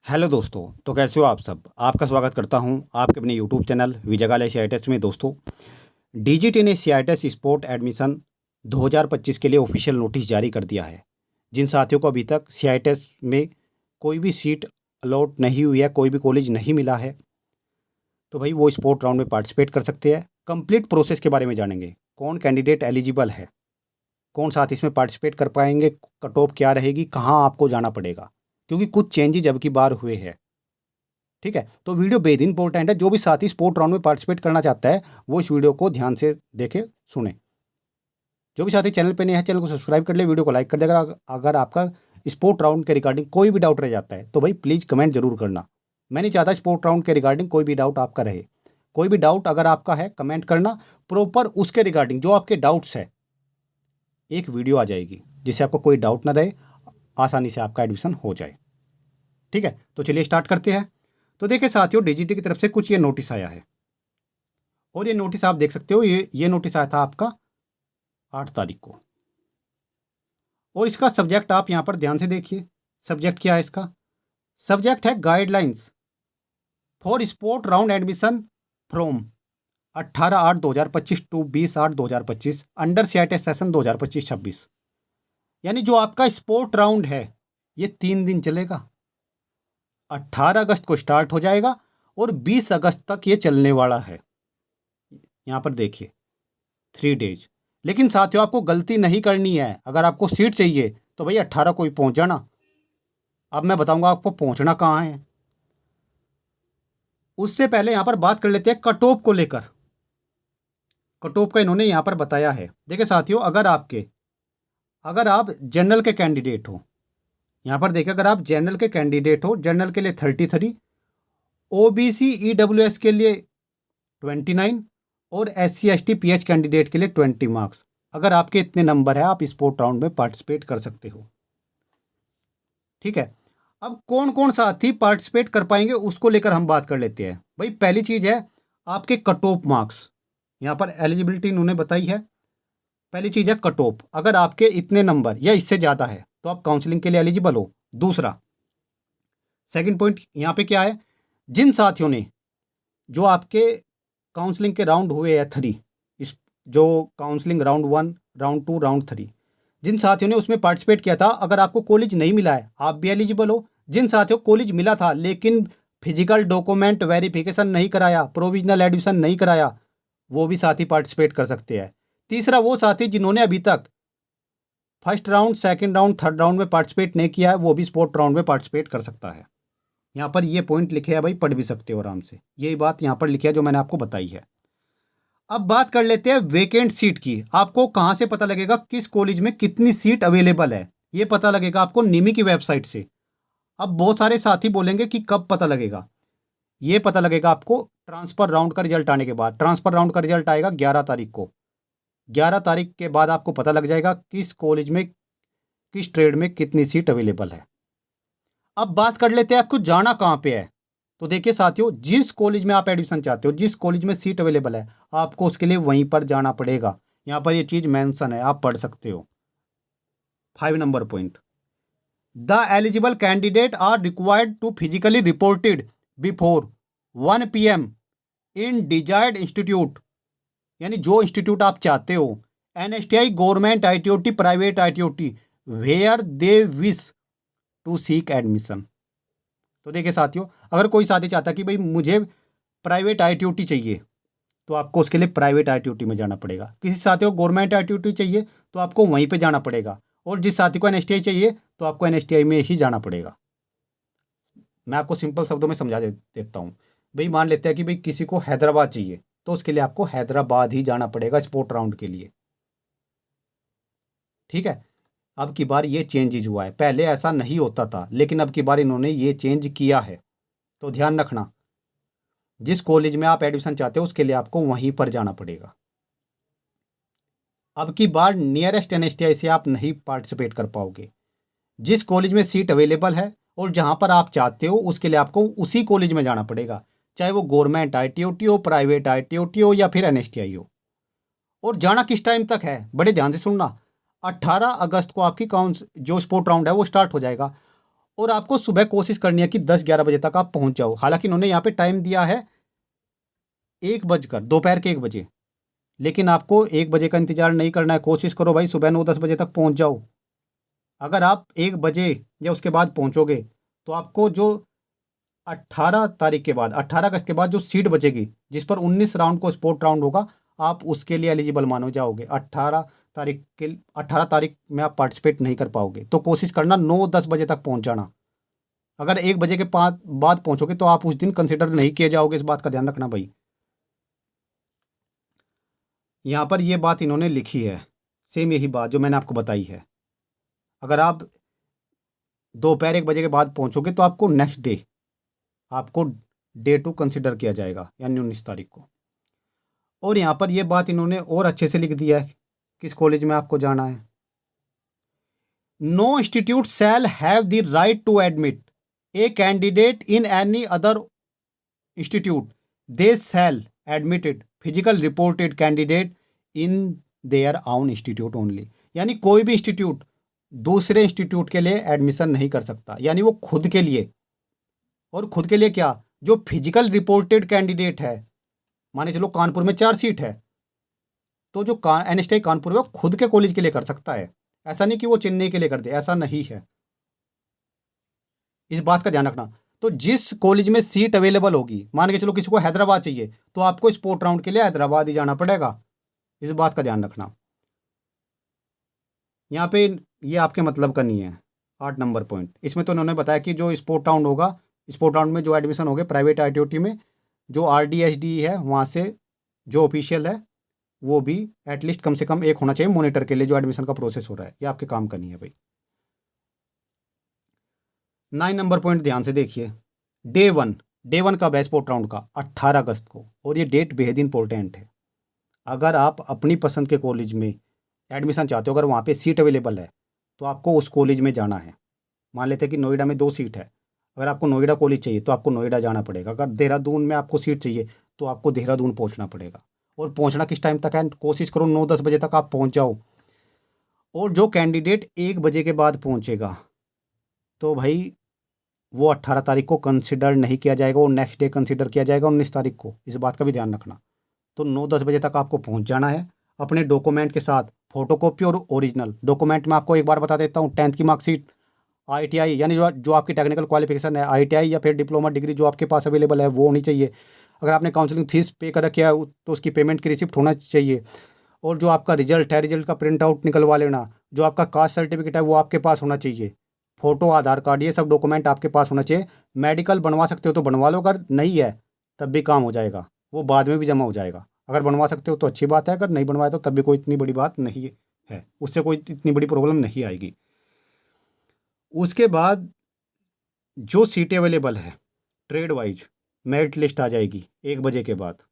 Hello दोस्तों। तो कैसे हो आप सब। आपका स्वागत करता हूं आपके अपने यूट्यूब चैनल विजयगाल सीआईटेस में। दोस्तों, डीजीटी ने सीआईटेस स्पोर्ट एडमिशन 2025 के लिए ऑफिशियल नोटिस जारी कर दिया है। जिन साथियों को अभी तक सीआईटेस में कोई भी सीट अलॉट नहीं हुई है, कोई भी कॉलेज नहीं मिला है, तो भाई वो स्पोर्ट राउंड में पार्टिसिपेट कर सकते हैं। कंप्लीट प्रोसेस के बारे में जानेंगे, कौन कैंडिडेट एलिजिबल है, कौन साथ इसमें पार्टिसिपेट कर पाएंगे, कट ऑफ क्या रहेगी, कहाँ आपको जाना पड़ेगा, क्योंकि कुछ चेंजेज अब की बार हुए हैं। ठीक है, तो वीडियो बेहद इंपॉर्टेंट है। जो भी साथी स्पोर्ट राउंड में पार्टिसिपेट करना चाहता है वो इस वीडियो को ध्यान से देखे सुने। जो भी साथी चैनल पे नए हैं, चैनल को सब्सक्राइब कर ले, वीडियो को लाइक कर दे। अगर आपका स्पोर्ट राउंड के रिगार्डिंग कोई भी डाउट रह जाता है तो भाई प्लीज़ कमेंट जरूर करना। मैं नहीं चाहता स्पोर्ट राउंड के रिगार्डिंग कोई भी डाउट आपका रहे। कोई भी डाउट अगर आपका है कमेंट करना, प्रॉपर उसके रिगार्डिंग जो आपके डाउट्स है एक वीडियो आ जाएगी जिससे आपको कोई डाउट ना रहे, आसानी से आपका एडमिशन हो जाए। ठीक है, तो चलिए स्टार्ट करते हैं। तो देखिए साथियों, डीजीटी की तरफ से कुछ ये नोटिस आया है और ये नोटिस आप देख सकते हो। ये नोटिस आया था आपका 8 तारीख को। और इसका सब्जेक्ट आप यहाँ पर ध्यान से देखिए। सब्जेक्ट क्या है इसका? सब्जेक्ट है guidelines for sport round admission from 18/8/2025 to 20/8/2025 under CIT session 2025-26। यानी जो आपका स्पोर्ट राउंड है ये 3 दिन चलेगा। 18 अगस्त को स्टार्ट हो जाएगा और 20 अगस्त तक ये चलने वाला है। यहाँ पर देखिए 3 डेज। लेकिन साथियों आपको गलती नहीं करनी है। अगर आपको सीट चाहिए तो भाई 18 को ही पहुँच जाना। अब मैं बताऊंगा आपको पहुँचना कहाँ है। उससे पहले यहाँ पर बात कर लेते हैं कट ऑफ को लेकर। कट ऑफ का इन्होंने यहाँ पर बताया है। देखिए साथियों, अगर आप जनरल के कैंडिडेट हो, यहाँ पर देखिए, अगर आप जनरल के कैंडिडेट हो, जनरल के लिए 33, ओबीसी ईडब्ल्यूएस के लिए 29 और SC ST PH कैंडिडेट के लिए 20 मार्क्स। अगर आपके इतने नंबर है आप स्पोर्ट राउंड में पार्टिसिपेट कर सकते हो। ठीक है, अब कौन कौन साथी पार्टिसिपेट कर पाएंगे उसको लेकर हम बात कर लेते हैं। भाई पहली चीज है आपके कट ऑफ मार्क्स। यहाँ पर एलिजिबिलिटी इन्होंने बताई है। पहली चीज है कट ऑफ। अगर आपके इतने नंबर या इससे ज़्यादा है तो आप काउंसलिंग के लिए एलिजिबल हो। दूसरा, सेकंड पॉइंट यहाँ पे क्या है, जिन साथियों ने जो आपके काउंसलिंग के राउंड हुए हैं 3, इस जो काउंसलिंग राउंड 1, राउंड 2, राउंड 3, जिन साथियों ने उसमें पार्टिसिपेट किया था, अगर आपको कॉलेज नहीं मिला है आप भी एलिजिबल हो। जिन साथियों को कॉलेज मिला था लेकिन फिजिकल डॉक्यूमेंट वेरिफिकेशन नहीं कराया, प्रोविजनल एडमिशन नहीं कराया, वो भी साथी पार्टिसिपेट कर सकते हैं। तीसरा, वो साथी जिन्होंने अभी तक first round, second round, third round में पार्टिसिपेट नहीं किया है वो भी स्पोर्ट राउंड में पार्टिसिपेट कर सकता है। यहाँ पर ये पॉइंट लिखे हैं भाई, पढ़ भी सकते हो आराम से। यही बात यहाँ पर लिखी है जो मैंने आपको बताई है। अब बात कर लेते हैं वेकेंट सीट की। आपको कहाँ से पता लगेगा किस कॉलेज में कितनी सीट अवेलेबल है? ये पता लगेगा आपको निमी की वेबसाइट से। अब बहुत सारे साथी बोलेंगे कि कब पता लगेगा। ये पता लगेगा आपको ट्रांसफर राउंड का रिजल्ट आने के बाद। ट्रांसफर राउंड का रिजल्ट आएगा 11 तारीख को। 11 तारीख के बाद आपको पता लग जाएगा किस कॉलेज में किस ट्रेड में कितनी सीट अवेलेबल है। अब बात कर लेते हैं आपको जाना कहाँ पे है। तो देखिए साथियों, जिस कॉलेज में आप एडमिशन चाहते हो, जिस कॉलेज में सीट अवेलेबल है, आपको उसके लिए वहीं पर जाना पड़ेगा। यहाँ पर ये चीज़ मेंशन है, आप पढ़ सकते हो। 5 number point, the eligible candidate are required to physically reported before 1 PM in desired institute. यानी जो इंस्टीट्यूट आप चाहते हो, NSTI, government ITOT, private ITOT, where they wish to seek admission. तो देखिए साथियों, अगर कोई साथी चाहता है कि भाई मुझे प्राइवेट ITOT चाहिए तो आपको उसके लिए प्राइवेट ITOT में जाना पड़ेगा। किसी साथी को गवर्नमेंट ITOT चाहिए तो आपको वहीं पे जाना पड़ेगा। और जिस साथी को NSTI चाहिए तो आपको NSTI में ही जाना पड़ेगा। मैं आपको सिंपल शब्दों में समझा देता हूँ। भाई मान लेते हैं कि भाई किसी को हैदराबाद चाहिए तो उसके लिए आपको हैदराबाद ही जाना पड़ेगा स्पोर्ट राउंड के लिए। ठीक है, अब की बार ये चेंजेज हुआ है, पहले ऐसा नहीं होता था लेकिन अब की बार इन्होंने ये चेंज किया है। तो ध्यान रखना, जिस कॉलेज में आप एडमिशन चाहते हो उसके लिए आपको वहीं पर जाना पड़ेगा। अब की बार नियरेस्ट NSTI से आप नहीं पार्टिसिपेट कर पाओगे। जिस कॉलेज में सीट अवेलेबल है और जहां पर आप चाहते हो उसके लिए आपको उसी कॉलेज में जाना पड़ेगा, चाहे वो गवर्नमेंट ITOT हो, प्राइवेट ITOT हो या फिर NSTI हो। और जाना किस टाइम तक है, बड़े ध्यान से सुनना। 18 अगस्त को आपकी जो स्पोर्ट राउंड है वो स्टार्ट हो जाएगा और आपको सुबह कोशिश करनी है कि 10-11 बजे तक आप पहुंच जाओ। हालांकि उन्होंने यहाँ पे टाइम दिया है 1 बजकर, दोपहर के 1 बजे, लेकिन आपको 1 बजे का इंतजार नहीं करना है। कोशिश करो भाई सुबह 9-10 बजे तक पहुंच जाओ। अगर आप 1 बजे या उसके बाद पहुंचोगे तो आपको जो 18 तारीख के बाद, 18 अगस्त के बाद जो सीट बचेगी जिस पर 19 राउंड को स्पोर्ट राउंड होगा, आप उसके लिए एलिजिबल मानो जाओगे। 18 तारीख में आप पार्टिसिपेट नहीं कर पाओगे। तो कोशिश करना 9-10 बजे तक पहुंच जाना। अगर 1 बजे के बाद पहुंचोगे तो आप उस दिन कंसिडर नहीं किए जाओगे। इस बात का ध्यान रखना भाई। यहाँ पर ये बात इन्होंने लिखी है, सेम यही बात जो मैंने आपको बताई है। अगर आप दोपहर 1 बजे के बाद पहुंचोगे तो आपको नेक्स्ट डे, आपको डे 2 कंसिडर किया जाएगा, यानी 19 तारीख को। और यहाँ पर ये बात इन्होंने और अच्छे से लिख दिया है किस कॉलेज में आपको जाना है। No institute shall have the right to admit a candidate in any other institute. They shall admitted physical reported candidate in their own institute only. यानी कोई भी इंस्टीट्यूट दूसरे इंस्टीट्यूट के लिए एडमिशन नहीं कर सकता, यानी वो खुद के लिए। और खुद के लिए क्या, जो फिजिकल रिपोर्टेड कैंडिडेट है, माने चलो कानपुर में 4 सीट है, तो जो एनएसटीआई कानपुर में वो खुद के कॉलेज के लिए कर सकता है। ऐसा नहीं कि वो चेन्नई के लिए कर दे, ऐसा नहीं है। इस बात का ध्यान रखना। तो जिस कॉलेज में सीट अवेलेबल होगी, मान के चलो किसी को हैदराबाद चाहिए तो आपको स्पोर्ट राउंड के लिए हैदराबाद ही जाना पड़ेगा। इस बात का ध्यान रखना। यहाँ पे ये आपके मतलब का नहीं है। 8 नंबर पॉइंट इसमें तो उन्होंने बताया कि जो स्पोर्ट राउंड होगा, स्पोर्ट राउंड में जो एडमिशन होगे प्राइवेट आईटीओटी में, जो आरडीएसडी है वहाँ से जो ऑफिशियल है वो भी एटलीस्ट कम से कम एक होना चाहिए मॉनिटर के लिए जो एडमिशन का प्रोसेस हो रहा है। ये आपके काम का नहीं है भाई। 9 नंबर पॉइंट ध्यान से देखिए। डे वन का स्पोर्ट राउंड का 18 अगस्त को, और ये डेट बेहद इंपॉर्टेंट है। अगर आप अपनी पसंद के कॉलेज में एडमिशन चाहते हो, अगर वहाँ पे सीट अवेलेबल है तो आपको उस कॉलेज में जाना है। मान लेते हैं कि नोएडा में 2 सीट है, अगर आपको नोएडा कॉलेज चाहिए तो आपको नोएडा जाना पड़ेगा। अगर देहरादून में आपको सीट चाहिए तो आपको देहरादून पहुँचना पड़ेगा। और पहुँचना किस टाइम तक है, कोशिश करो 9-10 बजे तक आप पहुँच जाओ। और जो कैंडिडेट 1 बजे के बाद पहुँचेगा तो भाई वो 18 तारीख को कंसिडर नहीं किया जाएगा, वो नेक्स्ट डे कंसिडर किया जाएगा 19 तारीख को। इस बात का भी ध्यान रखना। तो 9-10 बजे तक आपको पहुंच जाना है अपने डॉक्यूमेंट के साथ, फोटोकॉपी और ओरिजिनल। डॉक्यूमेंट में आपको एक बार बता देता हूँ, 10th की मार्कशीट, आईटीआई यानी जो आपकी टेक्निकल क्वालिफिकेशन है, आईटीआई या फिर डिप्लोमा डिग्री जो आपके पास अवेलेबल है वो होनी चाहिए। अगर आपने काउंसलिंग फीस पे कर रखी है तो उसकी पेमेंट की रिसिप्ट होना चाहिए। और जो आपका रिजल्ट है, रिजल्ट का प्रिंट आउट निकलवा लेना। जो आपका कास्ट सर्टिफिकेट है वो आपके पास होना चाहिए। फ़ोटो, आधार कार्ड, ये सब डॉक्यूमेंट आपके पास होना चाहिए। मेडिकल बनवा सकते हो तो बनवा लो, अगर नहीं है तब भी काम हो जाएगा, वो बाद में भी जमा हो जाएगा। अगर बनवा सकते हो तो अच्छी बात है, अगर नहीं बनवाया तो तब भी कोई इतनी बड़ी बात नहीं है, उससे कोई इतनी बड़ी प्रॉब्लम नहीं आएगी। उसके बाद जो सीटें अवेलेबल है ट्रेड वाइज मेरिट लिस्ट आ जाएगी 1 बजे के बाद,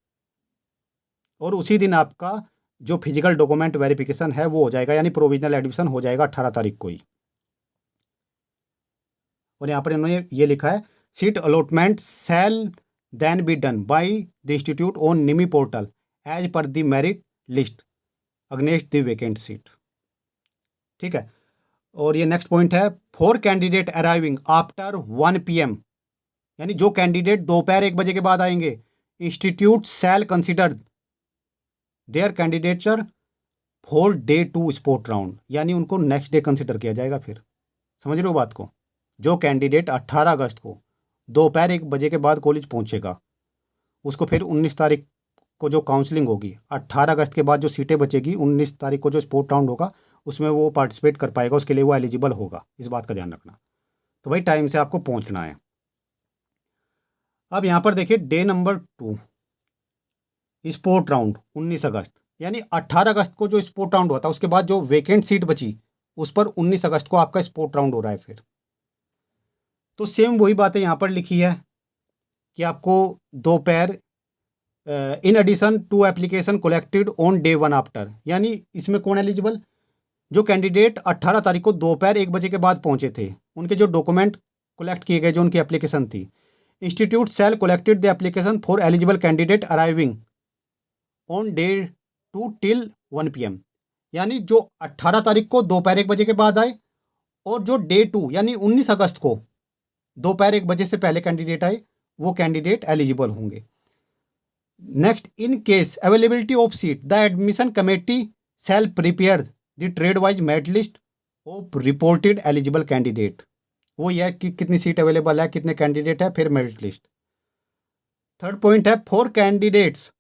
और उसी दिन आपका जो फिजिकल डॉक्यूमेंट वेरिफिकेशन है वो हो जाएगा, यानी प्रोविजनल एडमिशन हो जाएगा 18 तारीख को ही। और यहाँ पर इन्होंने ये लिखा है, seat allotment shall then be done by the institute on NIMI portal as per the merit list against the vacant seat. ठीक है। और ये नेक्स्ट पॉइंट है, for candidate arriving after 1 PM, यानी जो कैंडिडेट दोपहर 1 बजे के बाद आएंगे, institute shall consider their candidature for day 2 sport round, यानी उनको नेक्स्ट डे कंसिडर किया जाएगा। फिर समझ रहे हो बात को। जो कैंडिडेट 18 अगस्त को दोपहर 1 बजे के बाद कॉलेज पहुंचेगा, उसको फिर 19 तारीख को जो काउंसलिंग होगी, 18 अगस्त के बाद जो सीटें बचेगी, 19 तारीख को जो स्पोर्ट राउंड होगा उसमें वो पार्टिसिपेट कर पाएगा, उसके लिए वो एलिजिबल होगा। इस बात का ध्यान रखना। तो भाई टाइम से आपको पहुंचना है। अब यहाँ पर देखिए डे नंबर 2 स्पोर्ट राउंड 19 अगस्त, यानी 18 अगस्त को जो स्पोर्ट राउंड हुआ था उसके बाद जो वेकेंट सीट बची उस पर 19 अगस्त को आपका स्पोर्ट राउंड हो रहा है फिर। तो सेम वही बातें यहाँ पर लिखी है कि आपको दोपहर in addition to application collected on day 1 after, यानी इसमें कौन एलिजिबल, जो कैंडिडेट 18 तारीख को दोपहर 1 बजे के बाद पहुंचे थे, उनके जो डॉक्यूमेंट कलेक्ट किए गए, जो उनकी एप्लीकेशन थी। Institute shall collected the application for eligible candidate arriving on day 2 till 1 PM, यानी जो 18 तारीख को दोपहर 1 बजे के बाद आए, और जो डे 2 यानी 19 अगस्त को दोपहर 1 बजे से पहले कैंडिडेट आए वो कैंडिडेट एलिजिबल होंगे। Next, in case availability of seat the admission committee shell prepare the trade wise merit list of reported eligible candidate. वो यह कि कितनी सीट अवेलेबल है, कितने कैंडिडेट है, फिर मेरिट लिस्ट। थर्ड पॉइंट है, for candidates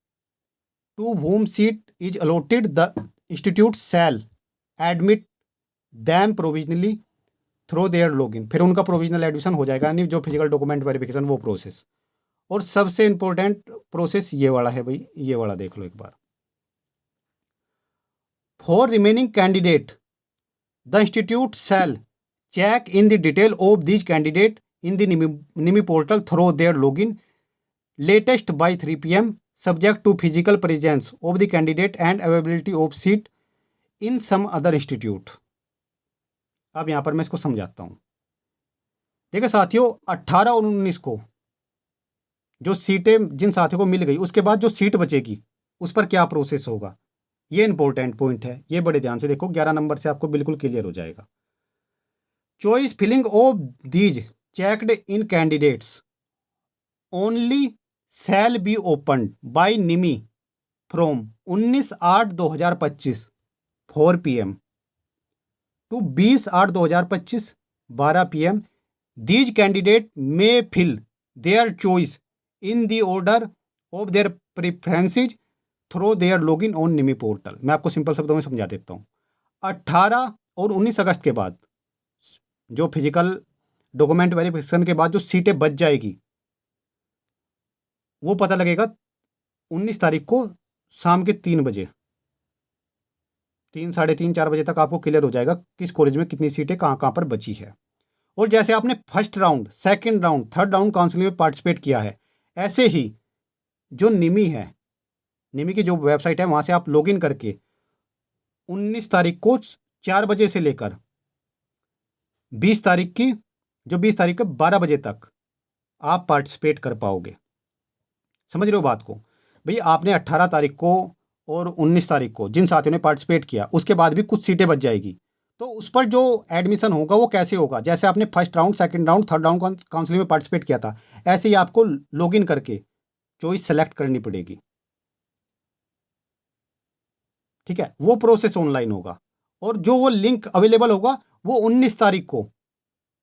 to whom seat is allotted the institute shall admit them provisionally through their login। फिर उनका प्रोविजनल एडमिशन हो जाएगा, यानी जो फिजिकल डॉक्यूमेंट वेरिफिकेशन वो प्रोसेस। और सबसे इंपॉर्टेंट प्रोसेस ये वाला है भाई, ये वाला देख लो एक बार। For remaining candidate the institute shall check in the detail of this candidate in the निमी portal through their login latest by 3 PM subject to physical presence of the candidate and availability of seat in some other institute। अब यहां पर मैं इसको समझाता हूं। देखिए साथियों, 18 और 19 को जो सीटें जिन साथियों को मिल गई, उसके बाद जो सीट बचेगी उस पर क्या प्रोसेस होगा, ये इंपॉर्टेंट पॉइंट है, ये बड़े ध्यान से देखो। 11 नंबर से आपको बिल्कुल क्लियर हो जाएगा। Choice filling of these checked in candidates only shall be open by NIMI from 19/8/2025 4 PM to 20/8/2025 12 PM। These candidate may fill their choice in the order of their preferences through their login on NIMI portal. मैं आपको simple शब्दों में समझा देता हूँ। 18 और 19 अगस्त के बाद जो फिजिकल डॉक्यूमेंट वेरिफिकेशन के बाद जो सीटें बच जाएगी वो पता लगेगा 19 तारीख को शाम के 3 बजे, 3, साढ़े 3, 4 बजे तक आपको क्लियर हो जाएगा किस कॉलेज में कितनी सीटें कहाँ कहाँ पर बची है। और जैसे आपने first round, second round, third round counselling में पार्टिसिपेट किया है, ऐसे ही जो निमी है, निमी की जो वेबसाइट है वहाँ से आप लॉगिन करके 19 तारीख को 4 बजे से लेकर 20 तारीख की, जो 20 तारीख को 12 बजे तक आप पार्टिसिपेट कर पाओगे। समझ रहे हो बात को? भाई आपने 18 तारीख को और 19 तारीख को जिन साथियों ने पार्टिसिपेट किया, उसके बाद भी कुछ सीटें बच जाएगी, तो उस पर जो एडमिशन होगा वो कैसे होगा? जैसे आपने first round, second round, third round counselling में पार्टिसिपेट किया था, ऐसे ही आपको लॉगिन करके चॉइस सेलेक्ट करनी पड़ेगी। ठीक है, वो प्रोसेस ऑनलाइन होगा। और जो वो लिंक अवेलेबल होगा वो 19 तारीख को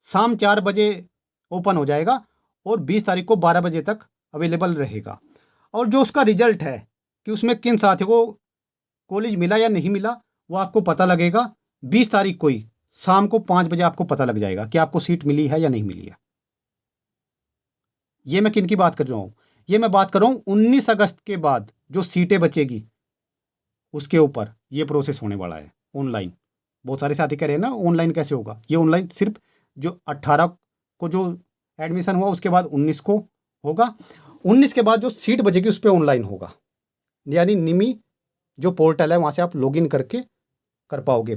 शाम 4 बजे ओपन हो जाएगा और 20 तारीख को 12 बजे तक अवेलेबल रहेगा। और जो उसका रिजल्ट है कि उसमें किन साथियों को कॉलेज मिला या नहीं मिला, वो आपको पता लगेगा 20 तारीख को ही शाम को 5 बजे आपको पता लग जाएगा कि आपको सीट मिली है या नहीं मिली है। ये मैं किन की बात कर रहा हूँ? ये मैं बात कर रहा हूँ 19 अगस्त के बाद जो सीटें बचेगी उसके ऊपर ये प्रोसेस होने वाला है ऑनलाइन। बहुत सारे साथी कह रहे हैं ना ऑनलाइन कैसे होगा? ये ऑनलाइन सिर्फ जो 18 को जो एडमिशन हुआ उसके बाद 19 को होगा। 19 के बाद जो सीट बचेगी उस पर ऑनलाइन होगा, यानी निमी जो पोर्टल है वहाँ से आप लॉगिन करके कर पाओगे।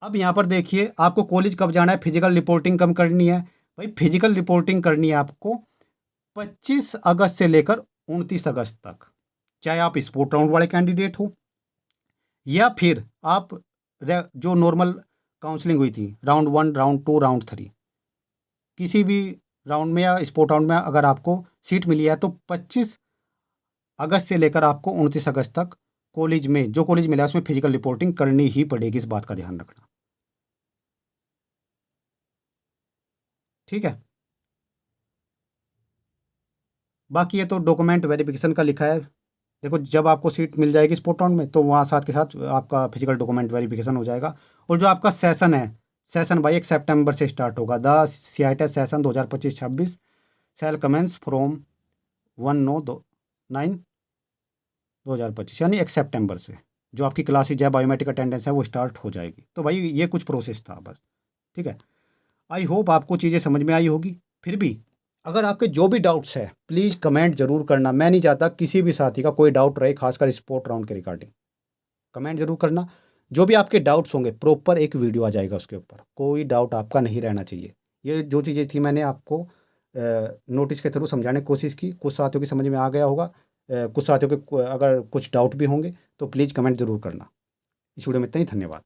अब यहाँ पर देखिए, आपको कॉलेज कब जाना है, फिजिकल रिपोर्टिंग कब करनी है? भाई फिजिकल रिपोर्टिंग करनी है आपको 25 अगस्त से लेकर 29 अगस्त तक, चाहे आप स्पोर्ट राउंड वाले कैंडिडेट हो या फिर आप जो नॉर्मल काउंसलिंग हुई थी राउंड 1, राउंड 2, राउंड 3, किसी भी राउंड में या स्पोर्ट राउंड में अगर आपको सीट मिली है तो 25 अगस्त से लेकर आपको 29 अगस्त तक कॉलेज में, जो कॉलेज मिला है उसमें फिजिकल रिपोर्टिंग करनी ही पड़ेगी। इस बात का ध्यान रखना, ठीक है। बाकी ये तो डॉक्यूमेंट वेरिफिकेशन का लिखा है। देखो जब आपको सीट मिल जाएगी स्पोर्ट राउंड में तो वहाँ साथ के साथ आपका फिजिकल डॉक्यूमेंट वेरिफिकेशन हो जाएगा। और जो आपका सेशन है, सेशन भाई 1 सितंबर से स्टार्ट होगा। The CITES session 2025-26 shall commence from 1/9/2025, यानी 1 सितंबर से जो आपकी क्लासेज है, बायोमेट्रिक अटेंडेंस है, वो स्टार्ट हो जाएगी। तो भाई ये कुछ प्रोसेस था बस, ठीक है। आई होप आपको चीज़ें समझ में आई होगी। फिर भी अगर आपके जो भी डाउट्स है प्लीज़ कमेंट जरूर करना। मैं नहीं चाहता किसी भी साथी का कोई डाउट रहे, खासकर स्पोर्ट राउंड के रिगार्डिंग। कमेंट जरूर करना। जो भी आपके डाउट्स होंगे प्रॉपर एक वीडियो आ जाएगा उसके ऊपर, कोई डाउट आपका नहीं रहना चाहिए। ये जो चीज़ें थी मैंने आपको नोटिस के थ्रू समझाने की कोशिश की। कुछ साथियों की समझ में आ गया होगा, कुछ साथियों के अगर कुछ डाउट भी होंगे तो प्लीज़ कमेंट जरूर करना। इस वीडियो में इतना ही, धन्यवाद।